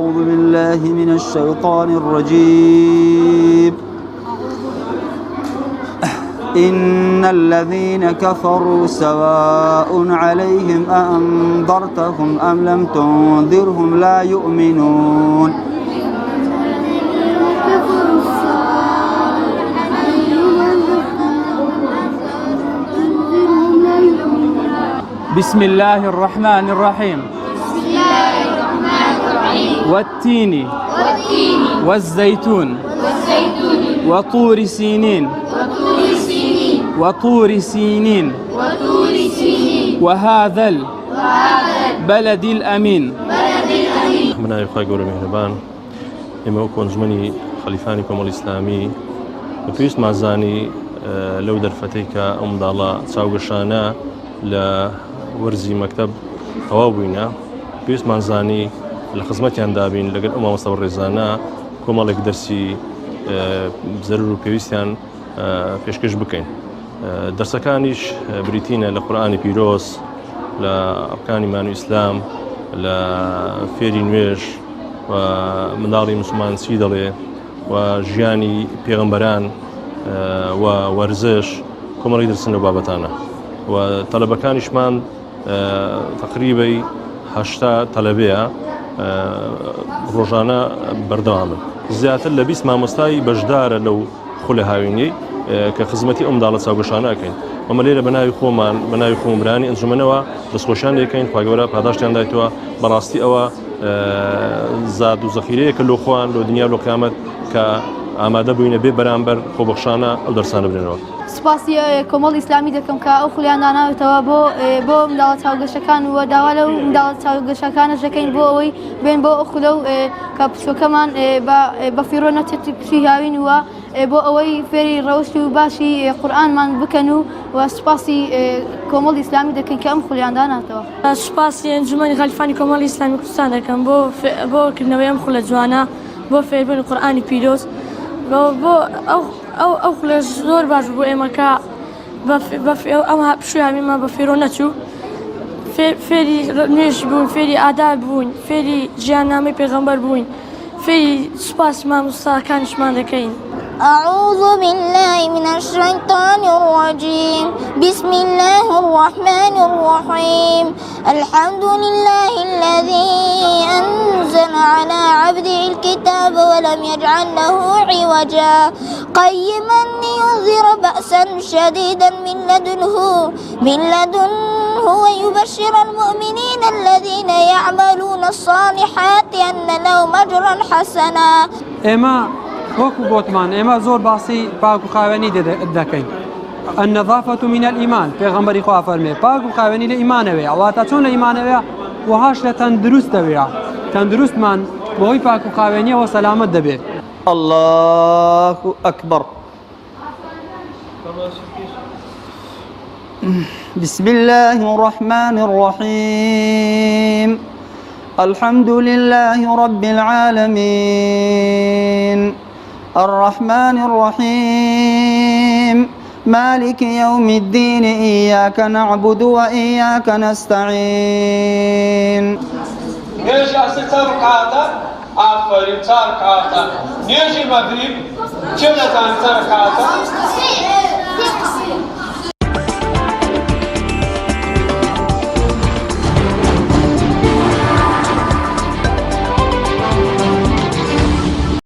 أعوذ بالله من الشيطان الرجيم. إن الذين كفروا سواء عليهم أأنذرتهم أم لم تنذرهم لا يؤمنون. بسم الله الرحمن الرحيم. والتين والزيتون وطور سينين وهذا البلد الأمين. من أيقاع قول مهربان إما أكون زمني خليفاني كومال الإسلامي بيست معزاني لو درفتيك أمضالا تساوغشانا لورزي مكتب توابينا بيست معزاني لخدمتي عندابين لقد مستوى الرزانة كومالك درسي بزرر بيستيان پێشکەش بکەین. دەرسەکانیش بریتینە لە قورئانی پیرۆز، لە ئەرکانی ایمان و ئیسلام، لە فێری نوێژ و منداڵی موسڵمان چی دەڵێ و ژیانی پێغەمبەران و وەرزش کۆمەڵی دەرسن لەو بابەتانە و تەلەبەکانیشمان تقریبەی 80 تەلەبەیە ڕۆژانە بەردەوامن. زیاتر لە 20 مامۆستای بەشدارە لەو خولە هاوینەی کە خزمەتی ئەم منداڵە چاوگەشانەکەین. ئەمە لێرە بەناوی خۆمان بەناوی خۆمبرانی ئەنجومەنەوە دەستخۆشیان دەکەین، خوا گەورە پاداشتیان دایتەوە. بەڕاستی ئەوە زاد و زەخیرەیەکە لۆ خۆیان لۆ دنیا لۆ قیامەت کە ئامادە بووینە بێ بەرامبەر خۆبەخشانە ئەو دەرسانە بنێنەوە. سپاسی کۆمەڵی ئیسلامی دەکەم کە ئەو خولیان داناوێتەوە بۆ منداڵە چاوگەشەکان و داوا لەو منداڵە چاوگەشەکانەش دەکەین بۆ ئەوەی بێن بۆ ئەو خولە و کە پچۆکەمان بە فیڕۆ نەچێتی کشی هاوین وە بۆ ئەوەی فێری ڕەوشی و باشی قورئانمان بکەن و سپاسی کۆمەڵی ئیسلامی دەکەین کە ئەم خولیان داناتەوە. سپاسی ئەنجومەنی خەلیفانی کۆمەڵی ئیسلامی کوردستان دەکەم بۆ کردنەوەی ئەم خولە جوانە، بۆ فێربوونی قورئانی پیرۆز، بۆ ئەو خولە زۆر باش بوو ئێمە کە ئەم پشووی هاوینمان بە فێرۆ نەچوو، فێری نوێژ بوون، فێری ئاداب بوون، فێری ژیاننامەی پێغەمبەر بووین، فێری سوپاس مامۆستاکانیشمان دەکەین. أعوذ بالله من الشيطان الرجيم. بسم الله الرحمن الرحيم. الحمد لله الذي أنزل على عبده الكتاب ولم يجعل له عوجا قيما لينذر بأسا شديدا من لدنه ويبشر المؤمنين الذين يعملون الصالحات أن لهم أجرا حسنا. وەکو گوتمان ئێمە زۆر باسی پاک و خاوێنی دەکەین. النظافة من الإيمان، پێغەمبەری خوا فەرمێ پاک و خاوێنی لە ئیمانەوەیە. ئەواتە چۆن لە ئیمانەوەیە وەهاش لە تەندروستەوەیە، تەندروستمان بەهۆی پاک و خاوێنیەوە سەلامەت دەبێت. الله أكبر. بسم الله الرحمن الرحيم. الحمد لله رب العالمين الرحمن الرحيم مالك يوم الدين إياك نعبد وإياك نستعين. نيجي أستر كاتا آفرين تار كاتا نيجي مغرب كم نتان تار كاتا